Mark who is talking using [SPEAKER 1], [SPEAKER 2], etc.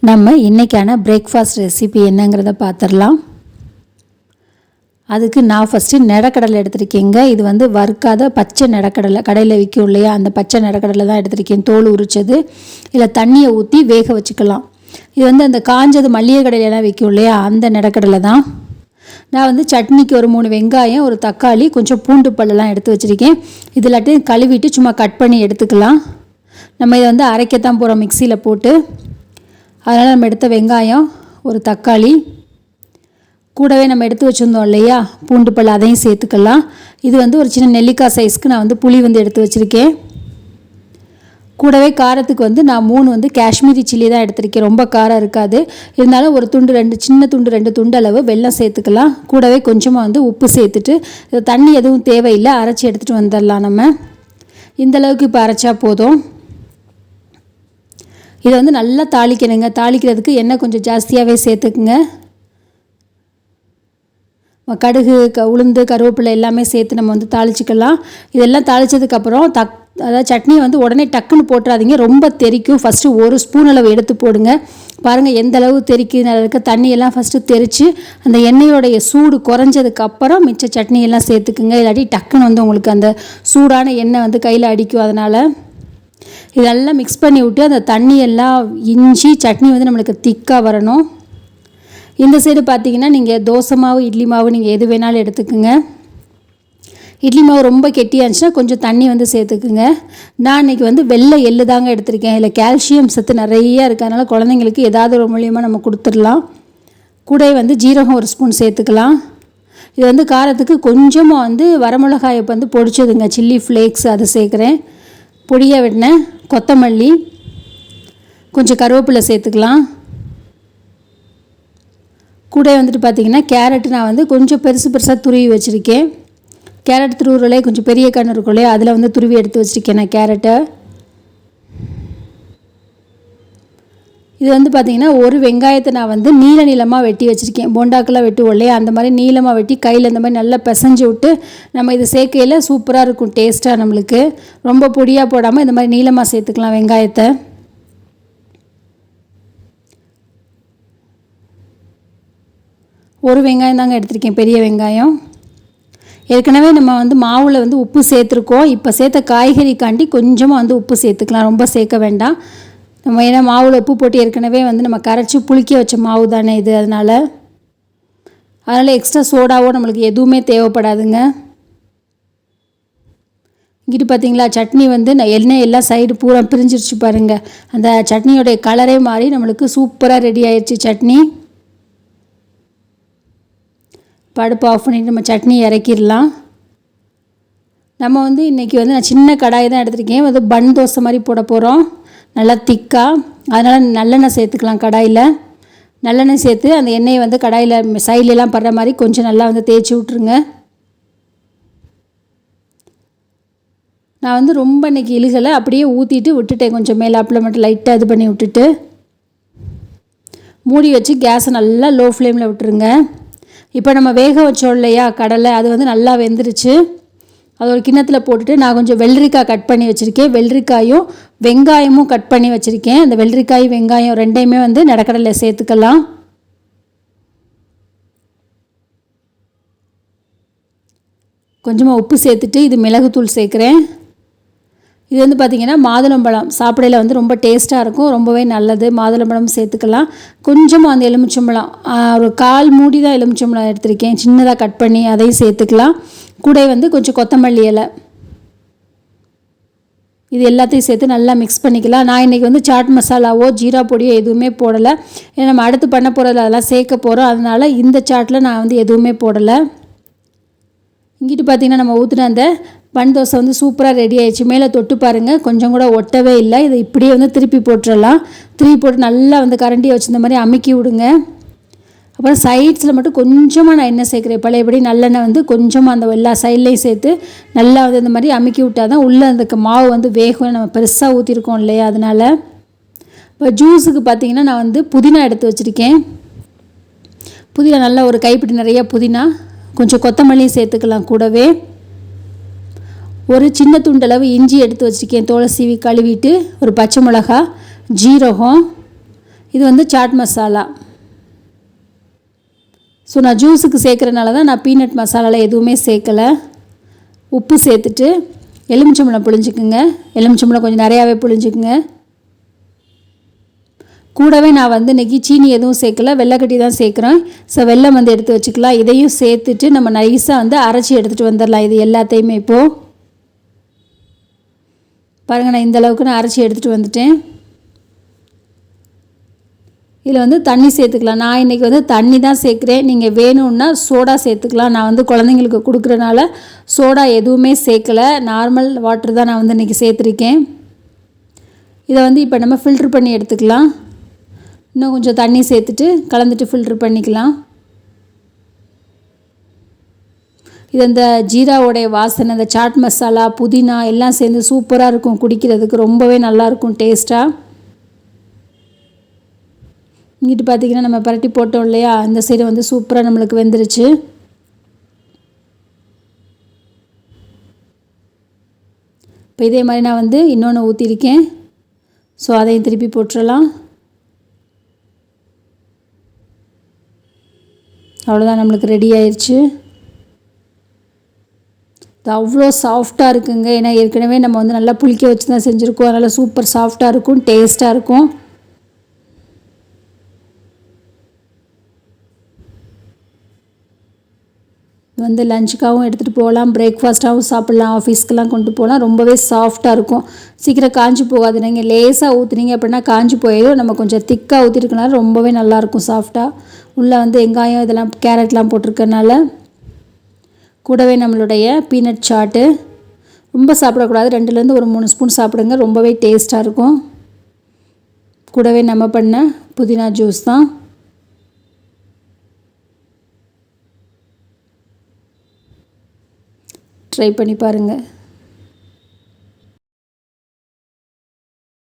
[SPEAKER 1] நம்ம இன்றைக்கான breakfast recipe என்னங்கிறத பார்த்துடலாம். அதுக்கு நான் ஃபஸ்ட்டு நிலக்கடலை எடுத்திருக்கேங்க. இது வந்து வறுக்காத பச்சை நிலக்கடலை, கடையில் விற்கும் இல்லையா, அந்த பச்சை நிலக்கடலை தான் எடுத்திருக்கேன். தோல் உரிச்சது. இதில் தண்ணியை ஊற்றி வேக வச்சுக்கலாம். இது வந்து அந்த காஞ்சது மல்லிகை கடையிலலாம் விற்கும் இல்லையா, அந்த நிலக்கடலை தான். நான் வந்து சட்னிக்கு ஒரு 3 வெங்காயம், ஒரு தக்காளி, கொஞ்சம் பூண்டு பல்லெல்லாம் எடுத்து வச்சுருக்கேன். இது எல்லாத்தையும் கழுவிட்டு சும்மா கட் பண்ணி எடுத்துக்கலாம். நம்ம இதை வந்து அரைக்கத்தான் போகிறோம் மிக்சியில் போட்டு. அதனால் நம்ம எடுத்த வெங்காயம், ஒரு தக்காளி, கூடவே நம்ம எடுத்து வச்சுருந்தோம் இல்லையா பூண்டு பல், அதையும் சேர்த்துக்கலாம். இது வந்து ஒரு சின்ன நெல்லிக்காய் சைஸ்க்கு நான் வந்து புளி வந்து எடுத்து வச்சுருக்கேன். கூடவே காரத்துக்கு வந்து நான் 3 வந்து காஷ்மீரி சில்லி தான் எடுத்திருக்கேன். ரொம்ப காரம் இருக்காது. இருந்தாலும் ஒரு துண்டு 2 சின்ன துண்டு 2 துண்டு அளவு வெல்லம் சேர்த்துக்கலாம். கூடவே கொஞ்சமாக வந்து உப்பு சேர்த்துட்டு, தண்ணி எதுவும் தேவையில்லை, அரைச்சி எடுத்துகிட்டு வந்துடலாம். நம்ம இந்தளவுக்கு இப்போ அரைச்சா போதும். இதை வந்து நல்லா தாளிக்கணுங்க. தாளிக்கிறதுக்கு எண்ணெய் கொஞ்சம் ஜாஸ்தியாகவே சேர்த்துக்குங்க. கடுகு, உளுந்து, கருவேப்பிலை எல்லாமே சேர்த்து நம்ம வந்து தாளிச்சிக்கலாம். இதெல்லாம் தாளித்ததுக்கப்புறம் அதாவது சட்னியை வந்து உடனே டக்குன்னு போட்டுறாதீங்க, ரொம்ப தெறிக்கும். ஃபஸ்ட்டு 1 ஸ்பூன் அளவு எடுத்து போடுங்க. பாருங்கள் எந்த அளவு தெறிக்குன்னு. இருக்க தண்ணியெல்லாம் ஃபஸ்ட்டு தெறித்து அந்த எண்ணெயோடைய சூடு குறைஞ்சதுக்கப்புறம் மிச்ச சட்னியெல்லாம் சேர்த்துக்குங்க. இல்லாட்டி டக்குன்னு வந்து உங்களுக்கு அந்த சூடான எண்ணெய் வந்து கையில் அடிக்கும். அதனால் இதெல்லாம் மிக்ஸ் பண்ணி விட்டு அந்த தண்ணியெல்லாம் இஞ்சி சட்னி வந்து நம்மளுக்கு திக்காக வரணும். இந்த சைடு பார்த்திங்கன்னா நீங்கள் தோசை மாவு, இட்லி மாவு நீங்கள் எது வேணாலும் எடுத்துக்குங்க. இட்லி மாவு ரொம்ப கெட்டியாக இருந்துச்சுன்னா கொஞ்சம் தண்ணி வந்து சேர்த்துக்குங்க. நான் இன்றைக்கி வந்து வெள்ளை எள்ளு தாங்க எடுத்திருக்கேன். இதில் கால்சியம் சத்து நிறையா இருக்கிறதுனால குழந்தைங்களுக்கு ஏதாவது ஒரு மூலியமாக நம்ம கொடுத்துடலாம். கூட வந்து ஜீரகம் 1 ஸ்பூன் சேர்த்துக்கலாம். இது வந்து காரத்துக்கு கொஞ்சமாக வந்து வரமிளகாயை வந்து பொடிச்சதுங்க, சில்லி ஃப்ளேக்ஸ், அது சேர்க்குறேன். பொடியாக வெட்டின கொத்தமல்லி, கொஞ்சம் கருவேப்பிலை சேர்த்துக்கலாம். கூட வந்துட்டு பார்த்திங்கன்னா கேரட்டு நான் வந்து கொஞ்சம் பெருசாக துருவி வச்சுருக்கேன். கேரட் துருவுறலே கொஞ்சம் பெரிய கன்று இருக்கும் இல்லையா, அதில் வந்து துருவி எடுத்து வச்சுருக்கேன் நான் கேரட்டை. இது வந்து பார்த்திங்கன்னா ஒரு வெங்காயத்தை நான் வந்து நீளமாக வெட்டி வச்சுருக்கேன். போண்டாக்கெல்லாம் வெட்டுவோம் இல்லையா, அந்த மாதிரி நீளமாக வெட்டி கையில் இந்த மாதிரி நல்லா பிசைஞ்சு விட்டு நம்ம இது சேர்க்கையில் சூப்பராக இருக்கும் டேஸ்ட்டாக. நம்மளுக்கு ரொம்ப பொடியாக போடாமல் இந்த மாதிரி நீளமாக சேர்த்துக்கலாம் வெங்காயத்தை. ஒரு வெங்காயம் தாங்க எடுத்திருக்கேன், பெரிய வெங்காயம். ஏற்கனவே நம்ம வந்து மாவில் வந்து உப்பு சேர்த்துருக்கோம். இப்போ சேர்த்த காய்கறிக்காண்டி கொஞ்சமாக வந்து உப்பு சேர்த்துக்கலாம், ரொம்ப சேர்க்க வேண்டாம். நம்ம ஏன்னா மாவில் உப்பு போட்டு ஏற்கனவே வந்து நம்ம கரைச்சி புளிக்க வச்ச மாவு தானே இது, அதனால் எக்ஸ்ட்ரா சோடாவோ நம்மளுக்கு எதுவுமே தேவைப்படாதுங்க. இங்கிட்டு பார்த்திங்களா சட்னி வந்து எண்ணெய் எல்லா சைடு பூரா பிரிஞ்சிருச்சு பாருங்கள். அந்த சட்னியோடைய கலரே மாறி நம்மளுக்கு சூப்பராக ரெடி ஆயிடுச்சு சட்னி. அடுப்பு ஆஃப் பண்ணிவிட்டு நம்ம சட்னி இறக்கிடலாம். நம்ம வந்து இன்றைக்கி வந்து நான் சின்ன கடாய் தான் எடுத்திருக்கேன். வந்து பன் தோசை மாதிரி போட போகிறோம், நல்லா திக்காக. அதனால் நல்லெண்ணெய் சேர்த்துக்கலாம். கடாயில் நல்லெண்ணெய் சேர்த்து அந்த எண்ணெயை வந்து கடாயில் சைட்லலாம் படுற மாதிரி கொஞ்சம் நல்லா வந்து தேய்ச்சி விட்ருங்க. நான் வந்து ரொம்ப இன்றைக்கி இழுகலை, அப்படியே ஊற்றிட்டு விட்டுட்டேன். கொஞ்சம் மேலாப்பில் மட்டும் லைட்டாக இது பண்ணி விட்டுட்டு மூடி வச்சு கேஸை நல்லா லோ ஃப்ளேமில் விட்டுருங்க. இப்போ நம்ம வேக வச்சோம் இல்லையா கடலை, அது வந்து நல்லா வெந்துருச்சு. அது ஒரு கிண்ணத்தில் போட்டுட்டு நான் கொஞ்சம் வெள்ளரிக்காய் கட் பண்ணி வச்சுருக்கேன். வெள்ளரிக்காயும் வெங்காயமும் கட் பண்ணி வச்சுருக்கேன். அந்த வெள்ளரிக்காய் வெங்காயம் ரெண்டையுமே வந்து நிலக்கடலையில் சேர்த்துக்கலாம். கொஞ்சமாக உப்பு சேர்த்துட்டு இது மிளகுத்தூள் சேர்க்குறேன். இது வந்து பார்த்திங்கன்னா மாதுளம்பழம் சாப்பிடையில் வந்து ரொம்ப டேஸ்ட்டாக இருக்கும், ரொம்பவே நல்லது. மாதுளம்பழம் சேர்த்துக்கலாம். கொஞ்சமாக அந்த எலுமிச்சம்பழம், ஒரு 1/4 மூடி தான் எலுமிச்சம்பழம் எடுத்திருக்கேன், சின்னதாக கட் பண்ணி அதையும் சேர்த்துக்கலாம். கூட வந்து கொஞ்சம் கொத்தமல்லி இலை, இது எல்லாத்தையும் சேர்த்து நல்லா மிக்ஸ் பண்ணிக்கலாம். நான் இன்றைக்கி வந்து சாட் மசாலாவோ ஜீரா பொடியோ எதுவுமே போடலை. ஏன்னா நம்ம அடுத்து பண்ண போகிறதில்ல, அதெல்லாம் சேர்க்க போகிறோம். அதனால் இந்த சாட்டில் நான் வந்து எதுவுமே போடலை. இங்கிட்டு பார்த்திங்கன்னா நம்ம ஊற்றின அந்த பன் தோசை வந்து சூப்பராக ரெடி ஆகிடுச்சு. மேலே தொட்டு பாருங்கள், கொஞ்சம் கூட ஒட்டவே இல்லை. இதை இப்படியே வந்து திருப்பி போட்டுடலாம். திருப்பி போட்டு நல்லா வந்து கரண்டியை வச்சு இந்த மாதிரி அமுக்கி விடுங்க. அப்புறம் சைட்ஸில் மட்டும் கொஞ்சமாக நான் எண்ணெய் சேர்க்குறேன். பழையபடி நல்லெண்ணெய் வந்து கொஞ்சமாக அந்த எல்லா சைட்லேயும் சேர்த்து நல்லா வந்து இந்த மாதிரி அமுக்கி விட்டால் தான் உள்ளே அந்த மாவு வந்து வேகும். நம்ம பெருசாக ஊற்றிருக்கோம் இல்லையா, அதனால். இப்போ ஜூஸுக்கு பார்த்திங்கன்னா நான் வந்து புதினா எடுத்து வச்சுருக்கேன். புதினா நல்லா ஒரு கைப்பிடி நிறையா புதினா, கொஞ்சம் கொத்தமல்லியும் சேர்த்துக்கலாம். கூடவே ஒரு சின்ன துண்டளவு இஞ்சி எடுத்து வச்சுருக்கேன், தோலை சீவி கழுவிட்டு. ஒரு பச்சை மிளகா, ஜீரகம், இது வந்து சாட் மசாலா. ஸோ நான் ஜூஸுக்கு சேர்க்குறனால தான் நான் பீனட் மசாலாவில் எதுவுமே சேர்க்கலை. உப்பு சேர்த்துட்டு எலுமிச்சம்பழம் புழிஞ்சிக்குங்க. எலுமிச்சம்பழம் கொஞ்சம் நிறையாவே புழிஞ்சிக்குங்க. கூடவே நான் வந்து இன்றைக்கி சீனி எதுவும் சேர்க்கல, வெள்ளைக்கட்டி தான் சேர்க்குறேன். ஸோ வெல்லம் வந்து எடுத்து வச்சுக்கலாம். இதையும் சேர்த்துட்டு நம்ம நைஸாக வந்து அரைச்சி எடுத்துகிட்டு வந்துடலாம். இது எல்லாத்தையுமே இப்போது பாருங்கள், நான் இந்தளவுக்கு நான் அரைச்சி எடுத்துகிட்டு வந்துட்டேன். இதில் வந்து தண்ணி சேர்த்துக்கலாம். நான் இன்றைக்கி வந்து தண்ணி தான் சேர்க்குறேன். நீங்கள் வேணும்னா சோடா சேர்த்துக்கலாம். நான் வந்து குழந்தைங்களுக்கு கொடுக்குறனால சோடா எதுவுமே சேர்க்கலை, நார்மல் வாட்டர் தான் நான் வந்து இன்றைக்கி சேர்த்துருக்கேன். இதை வந்து இப்போ நம்ம ஃபில்ட்ரு பண்ணி எடுத்துக்கலாம். இன்னும் கொஞ்சம் தண்ணி சேர்த்துட்டு கலந்துட்டு ஃபில்ட்ரு பண்ணிக்கலாம். இது அந்த ஜீராவோடைய வாசனை, அந்த சாட் மசாலா, புதினா எல்லாம் சேர்ந்து சூப்பராக இருக்கும். குடிக்கிறதுக்கு ரொம்பவே நல்லாயிருக்கும் டேஸ்ட்டாக. இங்கிட்டு பார்த்திங்கன்னா நம்ம பரட்டி போட்டோம் இல்லையா, அந்த சைடு வந்து சூப்பராக நம்மளுக்கு வெந்துருச்சு. இப்போ இதே மாதிரி நான் வந்து இன்னொன்று ஊற்றிருக்கேன். ஸோ அதையும் திருப்பி போட்டுடலாம். அவ்வளோதான், நம்மளுக்கு ரெடி ஆயிடுச்சு. இது அவ்வளோ சாஃப்டாக இருக்குங்க. ஏன்னா ஏற்கனவே நம்ம வந்து நல்லா புளிக்க வச்சு தான் செஞ்சுருக்கோம். அதனால் சூப்பர் சாஃப்டாக இருக்கும், டேஸ்ட்டாக இருக்கும். வந்து லஞ்சுக்காகவும் எடுத்துகிட்டு போகலாம், பிரேக்ஃபாஸ்ட்டாகவும் சாப்பிட்லாம், ஆஃபீஸ்க்கெலாம் கொண்டு போகலாம். ரொம்பவே சாஃப்டாக இருக்கும், சீக்கிரம் காஞ்சி போகாது. நீங்கள் லேசாக ஊற்றுனீங்க அப்படின்னா காஞ்சி போயிடும். நம்ம கொஞ்சம் திக்காக ஊற்றிருக்கனால ரொம்பவே நல்லாயிருக்கும் சாஃப்டாக. உள்ளே வந்து வெங்காயம் இதெல்லாம் கேரட்லாம் போட்டிருக்கனால. கூடவே நம்மளுடைய பீனட் சாட்டு. ரொம்ப சாப்பிடக்கூடாது, 2லேருந்து ஒரு 3 ஸ்பூன் சாப்பிடுங்க, ரொம்பவே டேஸ்ட்டாக இருக்கும். கூடவே நம்ம பண்ண புதினா ஜூஸ் தான். ட்ரை பண்ணி பாருங்கள்.